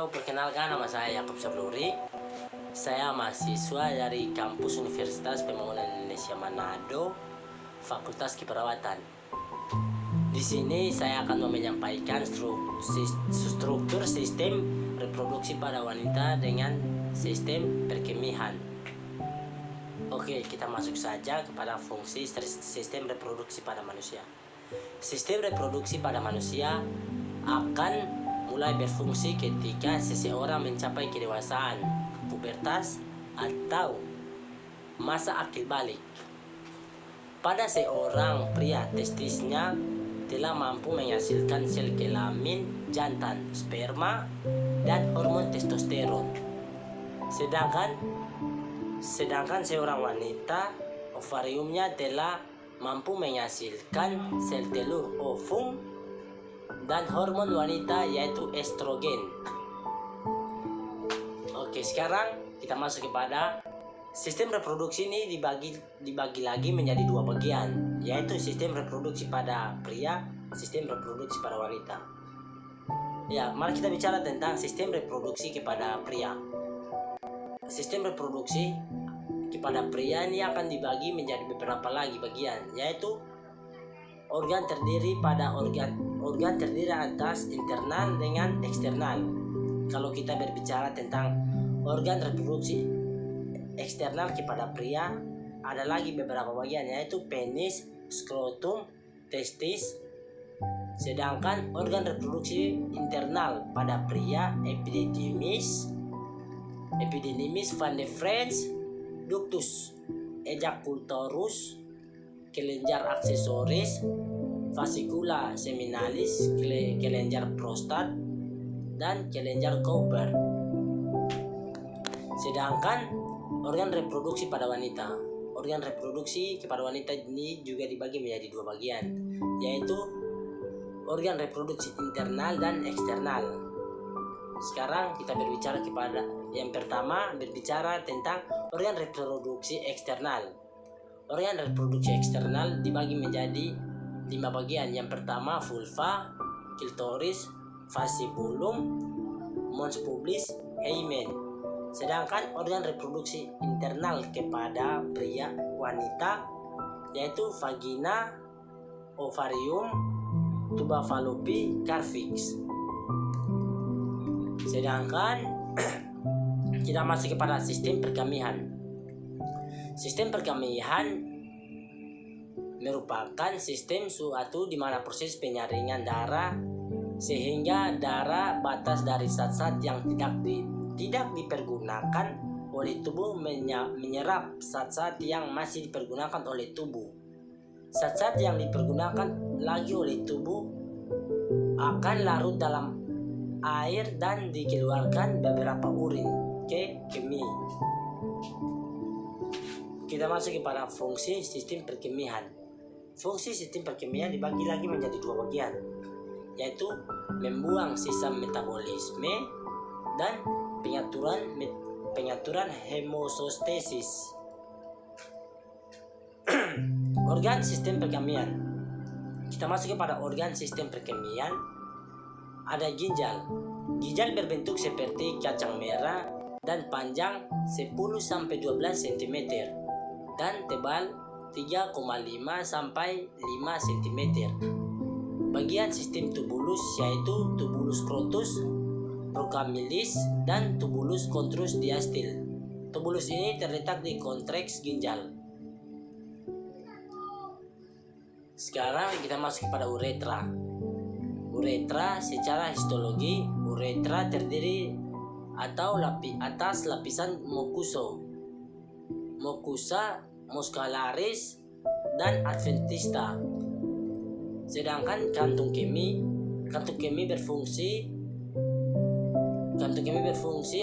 Halo, perkenalkan nama saya Yakub Sabluri. Saya mahasiswa dari kampus Universitas Pembangunan Indonesia Manado, Fakultas Keperawatan. Di sini saya akan menyampaikan struktur sistem reproduksi pada wanita dengan sistem perkemihan. Oke, kita masuk saja kepada fungsi sistem reproduksi pada manusia. Sistem reproduksi pada manusia akan mulai berfungsi ketika seseorang mencapai kedewasaan, pubertas, atau masa akil balik. Pada seorang pria, testisnya telah mampu menghasilkan sel kelamin jantan, sperma, dan hormon testosteron. Sedangkan seorang wanita, ovariumnya telah mampu menghasilkan sel telur, ovum, dan hormon wanita yaitu estrogen. Oke, sekarang kita masuk kepada sistem reproduksi. Ini dibagi lagi menjadi dua bagian, yaitu sistem reproduksi pada pria, sistem reproduksi pada wanita. Ya, mari kita bicara tentang sistem reproduksi kepada pria. Sistem reproduksi kepada pria ini akan dibagi menjadi beberapa lagi bagian, yaitu organ terdiri atas internal dengan eksternal. Kalau kita berbicara tentang organ reproduksi eksternal kepada pria, ada lagi beberapa bagian, yaitu penis, skrotum, testis. Sedangkan organ reproduksi internal pada pria, epididymis, van der Vries, ductus ejaculatorus, kelenjar aksesoris, fascicula seminalis, kelenjar prostat, dan kelenjar Cowper. Sedangkan organ reproduksi pada wanita, organ reproduksi kepada wanita ini juga dibagi menjadi dua bagian, yaitu organ reproduksi internal dan eksternal. Sekarang kita berbicara kepada yang pertama, berbicara tentang organ reproduksi eksternal. Organ reproduksi eksternal dibagi menjadi 5 bagian. Yang pertama, vulva, klitoris, fascibulum, mons pubis, hymen. Sedangkan organ reproduksi internal kepada pria wanita yaitu vagina, ovarium, tuba fallopi, cervix. Sedangkan kita masuk kepada sistem perkemihan. Sistem perkemihan merupakan sistem suatu di mana proses penyaringan darah sehingga darah batas dari zat-zat yang tidak dipergunakan oleh tubuh menyerap zat-zat yang masih dipergunakan oleh tubuh. Zat-zat yang dipergunakan lagi oleh tubuh akan larut dalam air dan dikeluarkan beberapa urin ke kemih. Kita masuk kepada fungsi sistem perkemihan. Fungsi sistem perkemihan dibagi lagi menjadi dua bagian, yaitu membuang sisa metabolisme dan pengaturan hemostasis. Organ sistem perkemihan. Kita masuk kepada organ sistem perkemihan. Ada ginjal. Ginjal berbentuk seperti kacang merah dan panjang 10-12 cm dan tebal 3,5 sampai 5 cm. Bagian sistem tubulus yaitu tubulus scrotus, procamillus, dan tubulus contrus diastil. Tubulus ini terletak di konteks ginjal. Sekarang kita masuk kepada uretra. Uretra secara histologi, uretra terdiri atau atas lapisan mucosa, muscularis, dan adventista. Sedangkan kantung kemih berfungsi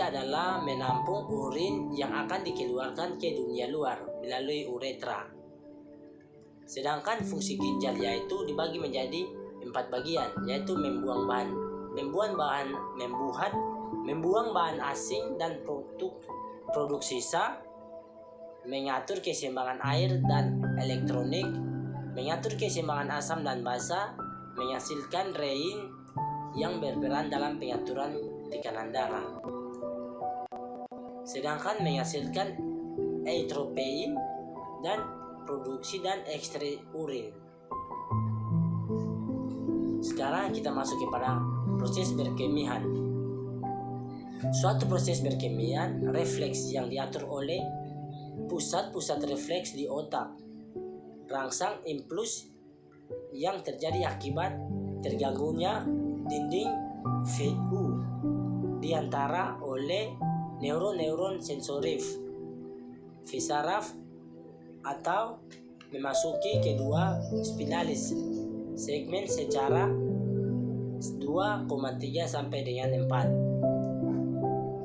adalah menampung urin yang akan dikeluarkan ke dunia luar melalui uretra. Sedangkan fungsi ginjal yaitu dibagi menjadi 4 bagian, yaitu membuang bahan asing dan produk sisa, mengatur keseimbangan air dan elektronik, mengatur keseimbangan asam dan basa, menghasilkan rein yang berperan dalam pengaturan tekanan darah. Sedangkan menghasilkan eritropoietin dan produksi dan ekstrak urin. Sekarang kita masuk kepada proses berkemian. Suatu proses berkemian refleks yang diatur oleh pusat-pusat refleks di otak, rangsang impuls yang terjadi akibat terganggunya dinding VU di antara oleh neuron-neuron sensorif visceraf atau memasuki kedua spinalis segmen secara 2,3 sampai dengan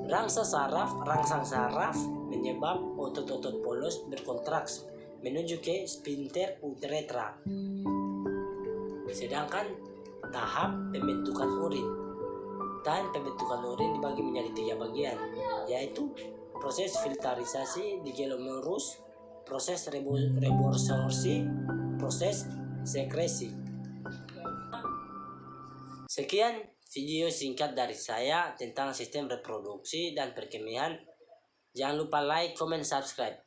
4. Rangsang saraf menyebab otot-otot polos berkontraksi menuju ke sphincter uretra. Sedangkan tahap pembentukan urin dibagi menjadi 3 bagian, yaitu proses filterisasi di glomerulus, proses resorpsi, proses sekresi. Sekian video singkat dari saya tentang sistem reproduksi dan perkemian. Jangan lupa like, comment, subscribe.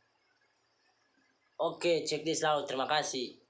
Oke, check this out. Terima kasih.